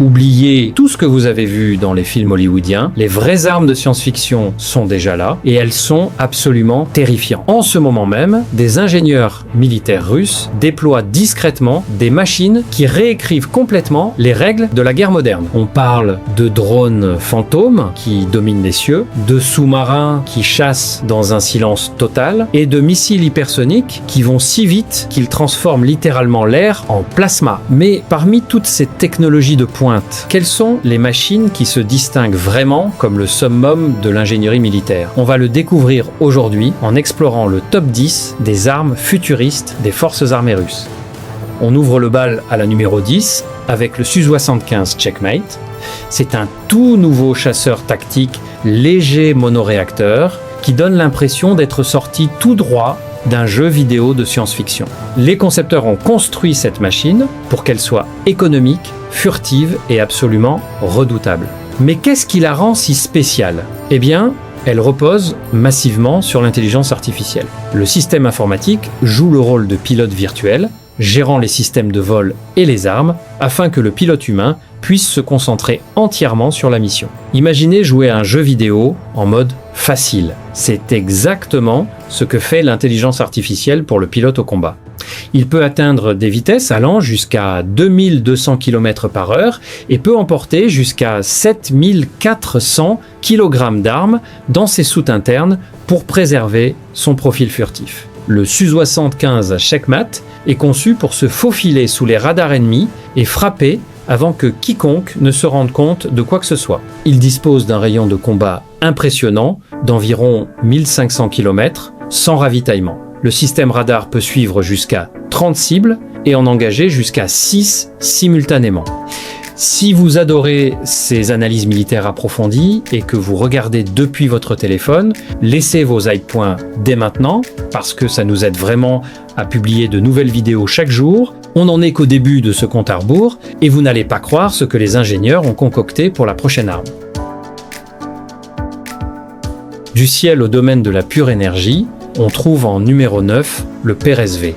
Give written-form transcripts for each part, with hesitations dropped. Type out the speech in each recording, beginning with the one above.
Oubliez tout ce que vous avez vu dans les films hollywoodiens, les vraies armes de science-fiction sont déjà là et elles sont absolument terrifiantes. En ce moment même, des ingénieurs militaires russes déploient discrètement des machines qui réécrivent complètement les règles de la guerre moderne. On parle de drones fantômes qui dominent les cieux, de sous-marins qui chassent dans un silence total et de missiles hypersoniques qui vont si vite qu'ils transforment littéralement l'air en plasma. Mais parmi toutes ces technologies de pointe, quelles sont les machines qui se distinguent vraiment comme le summum de l'ingénierie militaire? On va le découvrir aujourd'hui en explorant le top 10 des armes futuristes des forces armées russes. On ouvre le bal à la numéro 10 avec le Su-75 Checkmate. C'est un tout nouveau chasseur tactique léger monoréacteur qui donne l'impression d'être sorti tout droit d'un jeu vidéo de science-fiction. Les concepteurs ont construit cette machine pour qu'elle soit économique, furtive et absolument redoutable. Mais qu'est-ce qui la rend si spéciale? Eh bien, elle repose massivement sur l'intelligence artificielle. Le système informatique joue le rôle de pilote virtuel, gérant les systèmes de vol et les armes, afin que le pilote humain puisse se concentrer entièrement sur la mission. Imaginez jouer à un jeu vidéo en mode facile. C'est exactement ce que fait l'intelligence artificielle pour le pilote au combat. Il peut atteindre des vitesses allant jusqu'à 2200 km/h et peut emporter jusqu'à 7400 kg d'armes dans ses soutes internes pour préserver son profil furtif. Le Su-75 Checkmate est conçu pour se faufiler sous les radars ennemis et frapper avant que quiconque ne se rende compte de quoi que ce soit. Il dispose d'un rayon de combat impressionnant d'environ 1500 km sans ravitaillement. Le système radar peut suivre jusqu'à 30 cibles et en engager jusqu'à 6 simultanément. Si vous adorez ces analyses militaires approfondies et que vous regardez depuis votre téléphone, laissez vos hype points dès maintenant parce que ça nous aide vraiment à publier de nouvelles vidéos chaque jour. On n'en est qu'au début de ce compte à rebours et vous n'allez pas croire ce que les ingénieurs ont concocté pour la prochaine arme. Du ciel au domaine de la pure énergie, on trouve en numéro 9 le PRSV.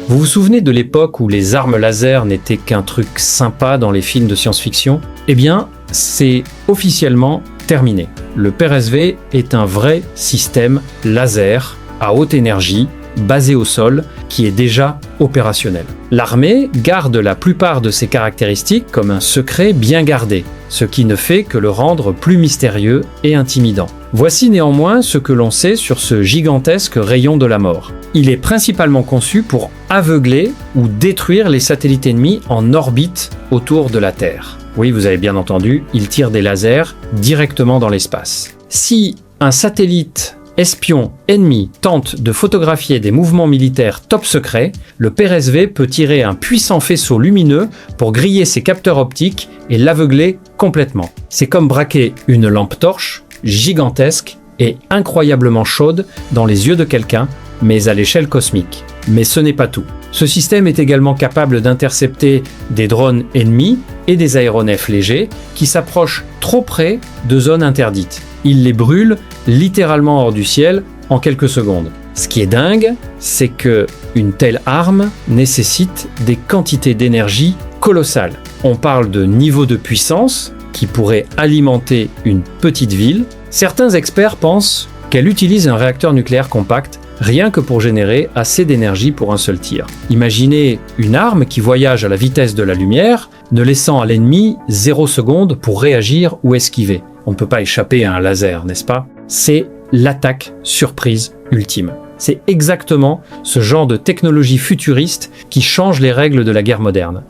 Vous vous souvenez de l'époque où les armes laser n'étaient qu'un truc sympa dans les films de science-fiction? Eh bien, c'est officiellement terminé. Le PRSV est un vrai système laser à haute énergie, basé au sol, qui est déjà opérationnel. L'armée garde la plupart de ses caractéristiques comme un secret bien gardé, ce qui ne fait que le rendre plus mystérieux et intimidant. Voici néanmoins ce que l'on sait sur ce gigantesque rayon de la mort. Il est principalement conçu pour aveugler ou détruire les satellites ennemis en orbite autour de la Terre. Oui, vous avez bien entendu, il tire des lasers directement dans l'espace. Si un satellite espion ennemi tente de photographier des mouvements militaires top secrets, le PRSV peut tirer un puissant faisceau lumineux pour griller ses capteurs optiques et l'aveugler complètement. C'est comme braquer une lampe torche gigantesque et incroyablement chaude dans les yeux de quelqu'un, mais à l'échelle cosmique. Mais ce n'est pas tout. Ce système est également capable d'intercepter des drones ennemis et des aéronefs légers qui s'approchent trop près de zones interdites. Il les brûle littéralement hors du ciel en quelques secondes. Ce qui est dingue, c'est que une telle arme nécessite des quantités d'énergie colossales. On parle de niveau de puissance qui pourrait alimenter une petite ville. Certains experts pensent qu'elle utilise un réacteur nucléaire compact rien que pour générer assez d'énergie pour un seul tir. Imaginez une arme qui voyage à la vitesse de la lumière, ne laissant à l'ennemi 0 seconde pour réagir ou esquiver. On ne peut pas échapper à un laser, n'est-ce pas? C'est l'attaque surprise ultime. C'est exactement ce genre de technologie futuriste qui change les règles de la guerre moderne.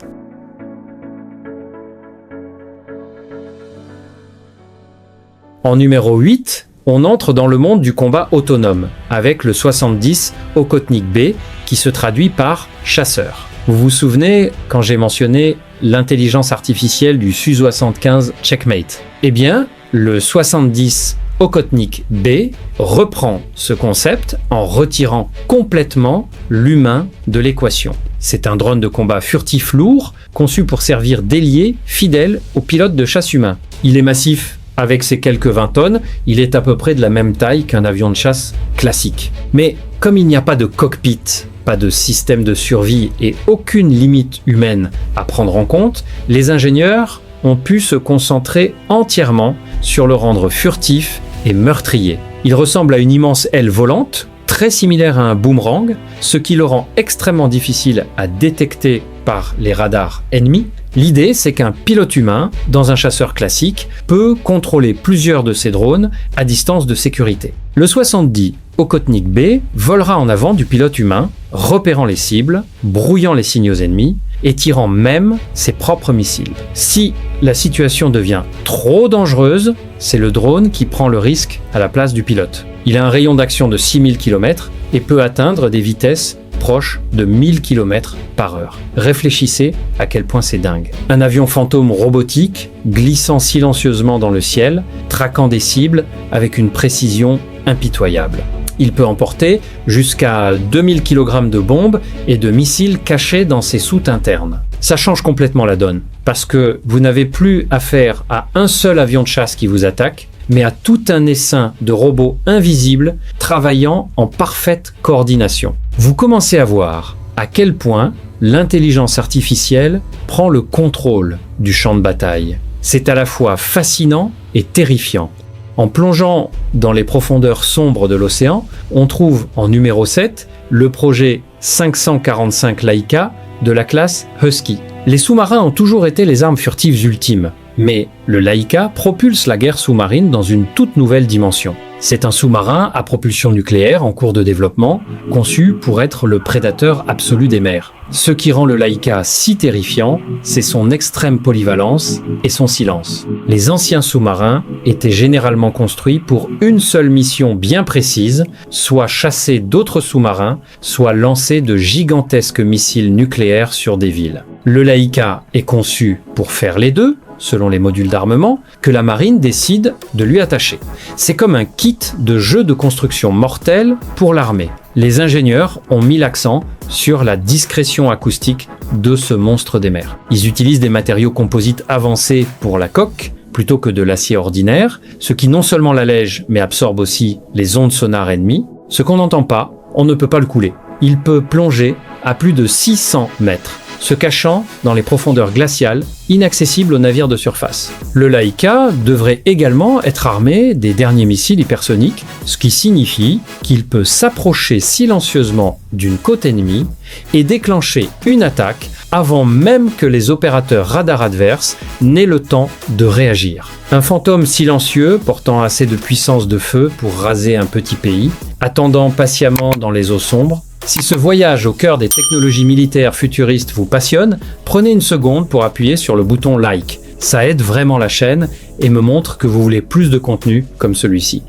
En numéro 8, on entre dans le monde du combat autonome, avec le 70 Okhotnik B, qui se traduit par chasseur. Vous vous souvenez quand j'ai mentionné l'intelligence artificielle du Su-75 Checkmate? Eh bien, le 70 Okhotnik B reprend ce concept en retirant complètement l'humain de l'équation. C'est un drone de combat furtif lourd, conçu pour servir d'ailier fidèle aux pilotes de chasse humains. Il est massif. Avec ses quelques 20 tonnes, il est à peu près de la même taille qu'un avion de chasse classique. Mais comme il n'y a pas de cockpit, pas de système de survie et aucune limite humaine à prendre en compte, les ingénieurs ont pu se concentrer entièrement sur le rendre furtif et meurtrier. Il ressemble à une immense aile volante, très similaire à un boomerang, ce qui le rend extrêmement difficile à détecter par les radars ennemis. L'idée, c'est qu'un pilote humain, dans un chasseur classique, peut contrôler plusieurs de ces drones à distance de sécurité. Le 70 Okhotnik B volera en avant du pilote humain, repérant les cibles, brouillant les signaux ennemis et tirant même ses propres missiles. Si la situation devient trop dangereuse, c'est le drone qui prend le risque à la place du pilote. Il a un rayon d'action de 6000 km et peut atteindre des vitesses proches de 1000 km/h. Réfléchissez à quel point c'est dingue. Un avion fantôme robotique, glissant silencieusement dans le ciel, traquant des cibles avec une précision impitoyable. Il peut emporter jusqu'à 2000 kg de bombes et de missiles cachés dans ses soutes internes. Ça change complètement la donne, parce que vous n'avez plus affaire à un seul avion de chasse qui vous attaque, mais à tout un essaim de robots invisibles travaillant en parfaite coordination. Vous commencez à voir à quel point l'intelligence artificielle prend le contrôle du champ de bataille. C'est à la fois fascinant et terrifiant. En plongeant dans les profondeurs sombres de l'océan, on trouve en numéro 7 le projet 545 Laika de la classe Husky. Les sous-marins ont toujours été les armes furtives ultimes, mais le Laika propulse la guerre sous-marine dans une toute nouvelle dimension. C'est un sous-marin à propulsion nucléaire en cours de développement, conçu pour être le prédateur absolu des mers. Ce qui rend le Laika si terrifiant, c'est son extrême polyvalence et son silence. Les anciens sous-marins étaient généralement construits pour une seule mission bien précise, soit chasser d'autres sous-marins, soit lancer de gigantesques missiles nucléaires sur des villes. Le Laika est conçu pour faire les deux, selon les modules d'armement, que la marine décide de lui attacher. C'est comme un kit de jeu de construction mortel pour l'armée. Les ingénieurs ont mis l'accent sur la discrétion acoustique de ce monstre des mers. Ils utilisent des matériaux composites avancés pour la coque, plutôt que de l'acier ordinaire, ce qui non seulement l'allège, mais absorbe aussi les ondes sonores ennemies. Ce qu'on n'entend pas, on ne peut pas le couler. Il peut plonger à plus de 600 mètres. Se cachant dans les profondeurs glaciales, inaccessibles aux navires de surface. Le Laika devrait également être armé des derniers missiles hypersoniques, ce qui signifie qu'il peut s'approcher silencieusement d'une côte ennemie et déclencher une attaque avant même que les opérateurs radars adverses n'aient le temps de réagir. Un fantôme silencieux portant assez de puissance de feu pour raser un petit pays, attendant patiemment dans les eaux sombres. Si ce voyage au cœur des technologies militaires futuristes vous passionne, prenez une seconde pour appuyer sur le bouton like. Ça aide vraiment la chaîne et me montre que vous voulez plus de contenu comme celui-ci.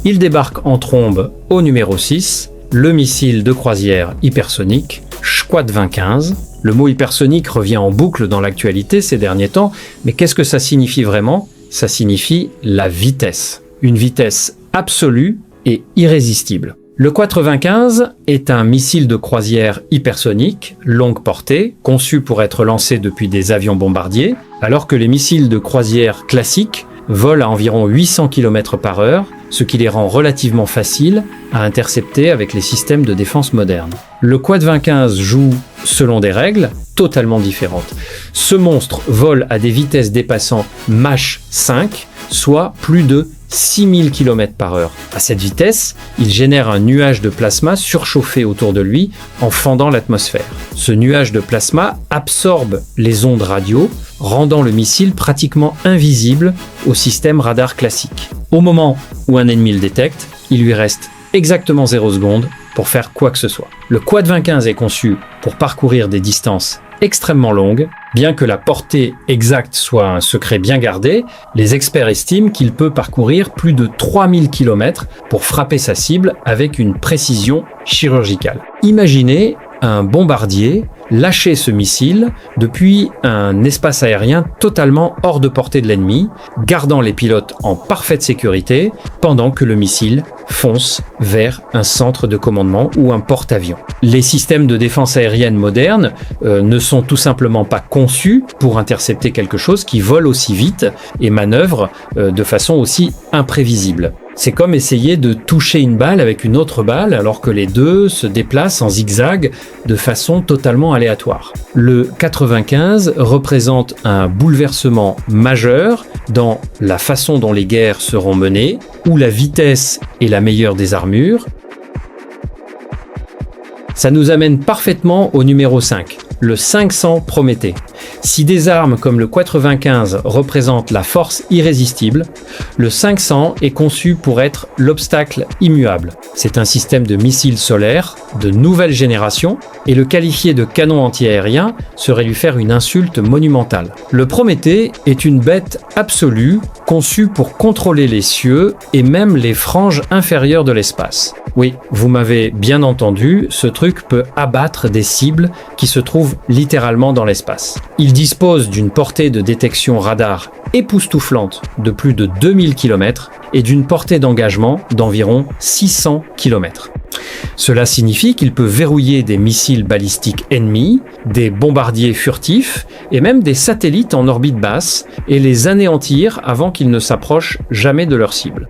Il débarque en trombe au numéro 6, le missile de croisière hypersonique Shkwad 2015. Le mot hypersonique revient en boucle dans l'actualité ces derniers temps, mais qu'est-ce que ça signifie vraiment ? Ça signifie la vitesse. Une vitesse absolue et irrésistible. Le Quad 95 est un missile de croisière hypersonique, longue portée, conçu pour être lancé depuis des avions bombardiers, alors que les missiles de croisière classiques volent à environ 800 km/h, ce qui les rend relativement faciles à intercepter avec les systèmes de défense modernes. Le Quad 25 joue selon des règles totalement différentes. Ce monstre vole à des vitesses dépassant Mach 5, soit plus de 6000 km/h. À cette vitesse, il génère un nuage de plasma surchauffé autour de lui en fendant l'atmosphère. Ce nuage de plasma absorbe les ondes radio, rendant le missile pratiquement invisible au système radar classique. Au moment où un ennemi le détecte, il lui reste exactement 0 secondes pour faire quoi que ce soit. Le Quad 25 est conçu pour parcourir des distances extrêmement longues. Bien que la portée exacte soit un secret bien gardé, les experts estiment qu'il peut parcourir plus de 3000 km pour frapper sa cible avec une précision chirurgicale. Imaginez un bombardier lâcher ce missile depuis un espace aérien totalement hors de portée de l'ennemi, gardant les pilotes en parfaite sécurité pendant que le missile fonce vers un centre de commandement ou un porte-avions. Les systèmes de défense aérienne modernes ne sont tout simplement pas conçus pour intercepter quelque chose qui vole aussi vite et manœuvre de façon aussi imprévisible. C'est comme essayer de toucher une balle avec une autre balle alors que les deux se déplacent en zigzag de façon totalement aléatoire. Le 95 représente un bouleversement majeur dans la façon dont les guerres seront menées, où la vitesse est la meilleure des armures. Ça nous amène parfaitement au numéro 5, le 500 Prométhée. Si des armes comme le 95 représentent la force irrésistible, le 500 est conçu pour être l'obstacle immuable. C'est un système de missiles solaires de nouvelle génération et le qualifier de canon antiaérien serait lui faire une insulte monumentale. Le Prométhée est une bête absolue conçue pour contrôler les cieux et même les franges inférieures de l'espace. Oui, vous m'avez bien entendu, ce truc peut abattre des cibles qui se trouvent littéralement dans l'espace. Il dispose d'une portée de détection radar époustouflante de plus de 2000 km et d'une portée d'engagement d'environ 600 km. Cela signifie qu'il peut verrouiller des missiles balistiques ennemis, des bombardiers furtifs et même des satellites en orbite basse et les anéantir avant qu'ils ne s'approchent jamais de leur cible.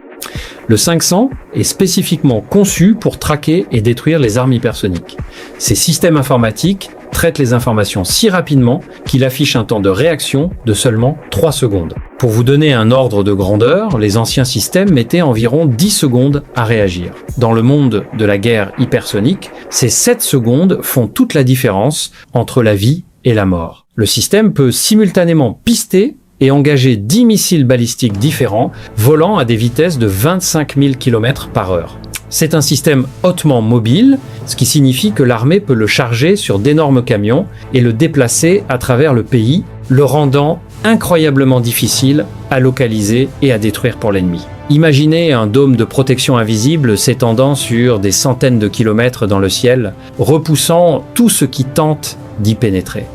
Le 500 est spécifiquement conçu pour traquer et détruire les armes hypersoniques. Ces systèmes informatiques traitent les informations si rapidement qu'il affiche un temps de réaction de seulement 3 secondes. Pour vous donner un ordre de grandeur, les anciens systèmes mettaient environ 10 secondes à réagir. Dans le monde de la guerre hypersonique, ces 7 secondes font toute la différence entre la vie et la mort. Le système peut simultanément pister et engager 10 missiles balistiques différents volant à des vitesses de 25 000 km/h. C'est un système hautement mobile, ce qui signifie que l'armée peut le charger sur d'énormes camions et le déplacer à travers le pays, le rendant incroyablement difficile à localiser et à détruire pour l'ennemi. Imaginez un dôme de protection invisible s'étendant sur des centaines de kilomètres dans le ciel, repoussant tout ce qui tente d'y pénétrer.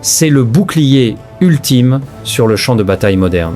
C'est le bouclier ultime sur le champ de bataille moderne.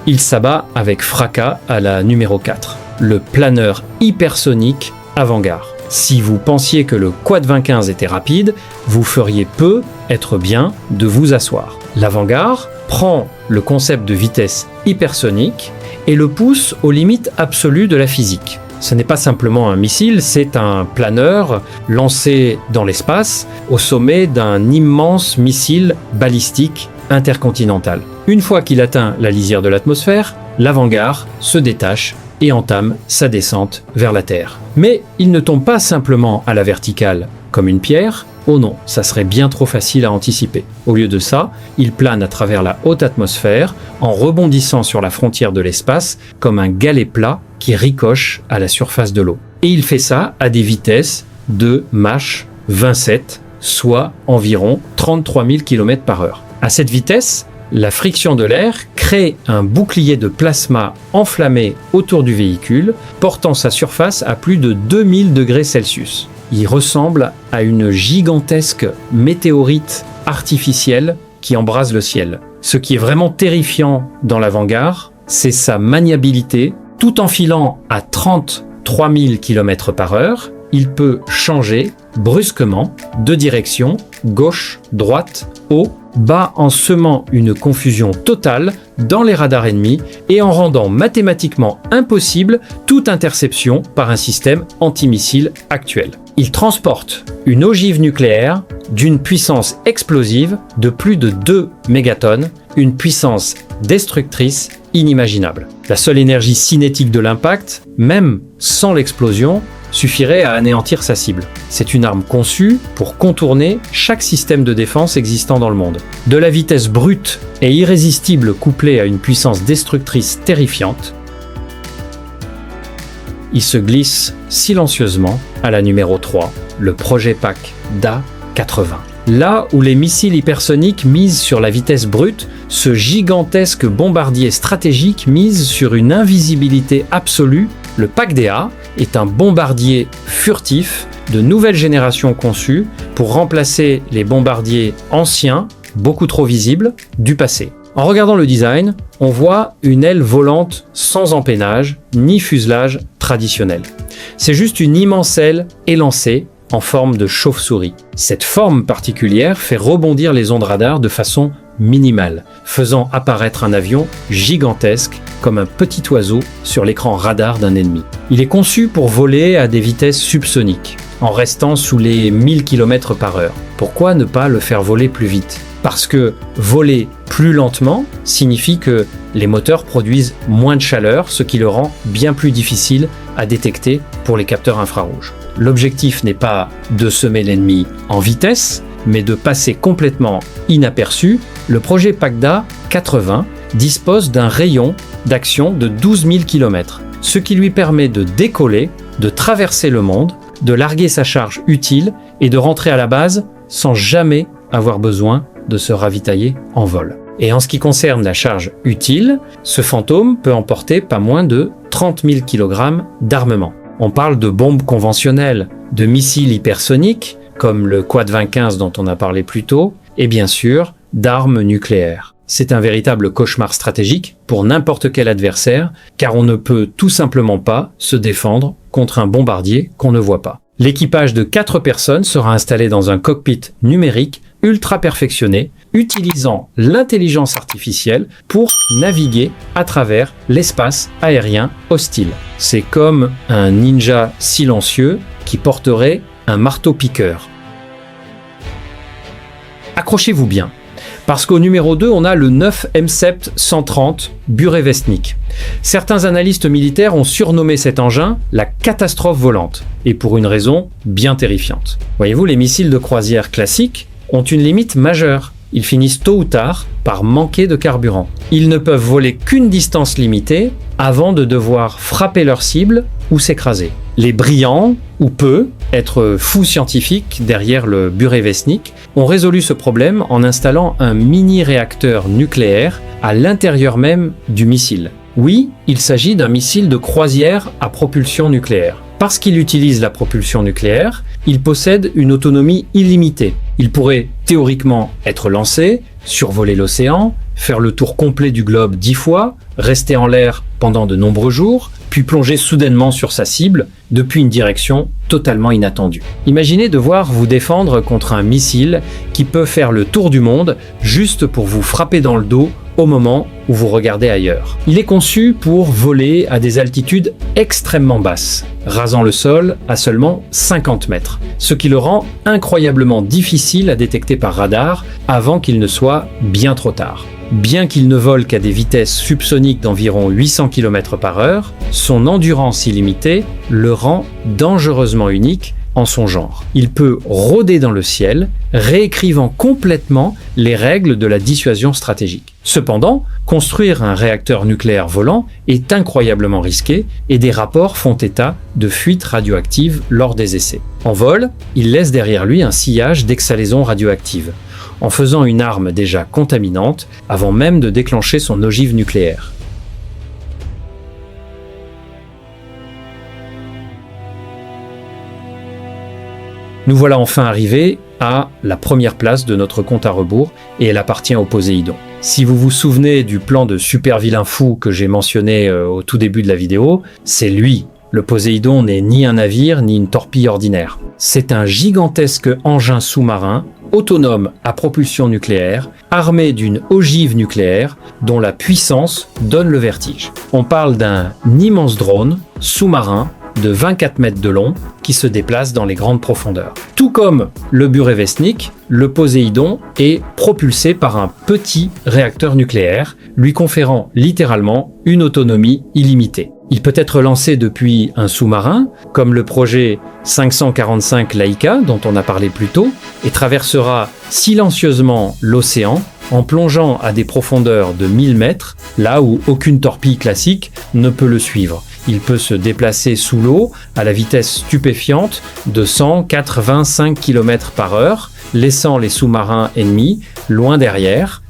Il s'abat avec fracas à la numéro 4, le planeur hypersonique Avangard. Si vous pensiez que le Quad 25 était rapide, vous feriez peu, être bien, de vous asseoir. L'Avangard prend le concept de vitesse hypersonique et le pousse aux limites absolues de la physique. Ce n'est pas simplement un missile, c'est un planeur lancé dans l'espace au sommet d'un immense missile balistique intercontinental. Une fois qu'il atteint la lisière de l'atmosphère, l'Avangard se détache et entame sa descente vers la Terre. Mais il ne tombe pas simplement à la verticale comme une pierre. Oh non, ça serait bien trop facile à anticiper. Au lieu de ça, il plane à travers la haute atmosphère en rebondissant sur la frontière de l'espace comme un galet plat qui ricoche à la surface de l'eau. Et il fait ça à des vitesses de Mach 27, soit environ 33 000 km/h. À cette vitesse, la friction de l'air crée un bouclier de plasma enflammé autour du véhicule, portant sa surface à plus de 2000 degrés Celsius. Il ressemble à une gigantesque météorite artificielle qui embrase le ciel. Ce qui est vraiment terrifiant dans l'Avangard, c'est sa maniabilité. Tout en filant à 33 000 km/h, il peut changer brusquement de direction, gauche, droite, haut, bas, en semant une confusion totale dans les radars ennemis et en rendant mathématiquement impossible toute interception par un système antimissile actuel. Il transporte une ogive nucléaire d'une puissance explosive de plus de 2 mégatonnes, une puissance destructrice inimaginable. La seule énergie cinétique de l'impact, même sans l'explosion, suffirait à anéantir sa cible. C'est une arme conçue pour contourner chaque système de défense existant dans le monde. De la vitesse brute et irrésistible couplée à une puissance destructrice terrifiante, il se glisse silencieusement à la numéro 3, le projet PAC DA-80. Là où les missiles hypersoniques misent sur la vitesse brute, ce gigantesque bombardier stratégique mise sur une invisibilité absolue. Le PAC-DA est un bombardier furtif de nouvelle génération conçu pour remplacer les bombardiers anciens, beaucoup trop visibles, du passé. En regardant le design, on voit une aile volante sans empennage ni fuselage traditionnel. C'est juste une immense aile élancée en forme de chauve-souris. Cette forme particulière fait rebondir les ondes radar de façon minimale, faisant apparaître un avion gigantesque comme un petit oiseau sur l'écran radar d'un ennemi. Il est conçu pour voler à des vitesses subsoniques, en restant sous les 1000 km/h. Pourquoi ne pas le faire voler plus vite ? Parce que voler plus lentement signifie que les moteurs produisent moins de chaleur, ce qui le rend bien plus difficile à détecter pour les capteurs infrarouges. L'objectif n'est pas de semer l'ennemi en vitesse, mais de passer complètement inaperçu. Le projet PACDA 80 dispose d'un rayon d'action de 12 000 km, ce qui lui permet de décoller, de traverser le monde, de larguer sa charge utile et de rentrer à la base sans jamais avoir besoin de se ravitailler en vol. Et en ce qui concerne la charge utile, ce Fantôme peut emporter pas moins de 30 000 kg d'armement. On parle de bombes conventionnelles, de missiles hypersoniques, comme le Quad 2015 dont on a parlé plus tôt, et bien sûr, d'armes nucléaires. C'est un véritable cauchemar stratégique pour n'importe quel adversaire, car on ne peut tout simplement pas se défendre contre un bombardier qu'on ne voit pas. L'équipage de 4 personnes sera installé dans un cockpit numérique ultra perfectionné, utilisant l'intelligence artificielle pour naviguer à travers l'espace aérien hostile. C'est comme un ninja silencieux qui porterait un marteau-piqueur. Accrochez-vous bien, parce qu'au numéro 2, on a le 9 M-Sept 130 Burevestnik. Certains analystes militaires ont surnommé cet engin la catastrophe volante, et pour une raison bien terrifiante. Voyez-vous, les missiles de croisière classiques ont une limite majeure. Ils finissent tôt ou tard par manquer de carburant. Ils ne peuvent voler qu'une distance limitée avant de devoir frapper leur cible ou s'écraser. Les brillants, ou peu, être fous scientifiques derrière le Burevestnik, ont résolu ce problème en installant un mini-réacteur nucléaire à l'intérieur même du missile. Oui, il s'agit d'un missile de croisière à propulsion nucléaire. Parce qu'il utilise la propulsion nucléaire, il possède une autonomie illimitée. Il pourrait théoriquement être lancé, survoler l'océan, faire le tour complet du globe 10 fois, rester en l'air pendant de nombreux jours, puis plonger soudainement sur sa cible depuis une direction totalement inattendue. Imaginez devoir vous défendre contre un missile qui peut faire le tour du monde juste pour vous frapper dans le dos au moment où vous regardez ailleurs. Il est conçu pour voler à des altitudes extrêmement basses, rasant le sol à seulement 50 mètres, ce qui le rend incroyablement difficile à détecter par radar avant qu'il ne soit bien trop tard. Bien qu'il ne vole qu'à des vitesses subsoniques d'environ 800 km/h, son endurance illimitée le rend dangereusement unique en son genre. Il peut rôder dans le ciel, réécrivant complètement les règles de la dissuasion stratégique. Cependant, construire un réacteur nucléaire volant est incroyablement risqué et des rapports font état de fuites radioactives lors des essais. En vol, il laisse derrière lui un sillage d'exhalaisons radioactives, en faisant une arme déjà contaminante avant même de déclencher son ogive nucléaire. Nous voilà enfin arrivés à la première place de notre compte à rebours et elle appartient au Poséidon. Si vous vous souvenez du plan de super vilain fou que j'ai mentionné au tout début de la vidéo, c'est lui. Le Poséidon n'est ni un navire ni une torpille ordinaire. C'est un gigantesque engin sous-marin, autonome à propulsion nucléaire, armé d'une ogive nucléaire dont la puissance donne le vertige. On parle d'un immense drone sous-marin de 24 mètres de long qui se déplace dans les grandes profondeurs. Tout comme le Burevestnik, le Poséidon est propulsé par un petit réacteur nucléaire, lui conférant littéralement une autonomie illimitée. Il peut être lancé depuis un sous-marin, comme le projet 545 Laika dont on a parlé plus tôt, et traversera silencieusement l'océan en plongeant à des profondeurs de 1000 mètres, là où aucune torpille classique ne peut le suivre. Il peut se déplacer sous l'eau à la vitesse stupéfiante de 185 km/h, laissant les sous-marins ennemis loin derrière.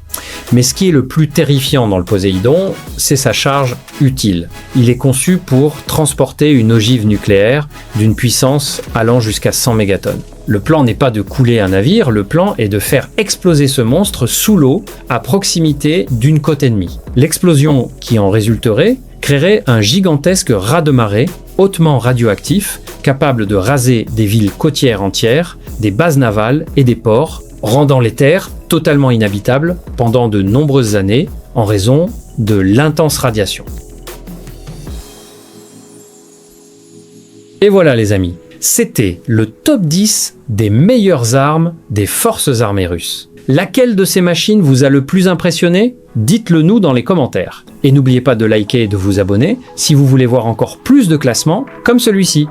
Mais ce qui est le plus terrifiant dans le Poséidon, c'est sa charge utile. Il est conçu pour transporter une ogive nucléaire d'une puissance allant jusqu'à 100 mégatonnes. Le plan n'est pas de couler un navire, le plan est de faire exploser ce monstre sous l'eau à proximité d'une côte ennemie. L'explosion qui en résulterait créerait un gigantesque raz-de-marée hautement radioactif, capable de raser des villes côtières entières, des bases navales et des ports, rendant les terres totalement inhabitables pendant de nombreuses années en raison de l'intense radiation. Et voilà les amis, c'était le top 10 des meilleures armes des forces armées russes. Laquelle de ces machines vous a le plus impressionné? Dites-le nous dans les commentaires. Et n'oubliez pas de liker et de vous abonner si vous voulez voir encore plus de classements comme celui-ci.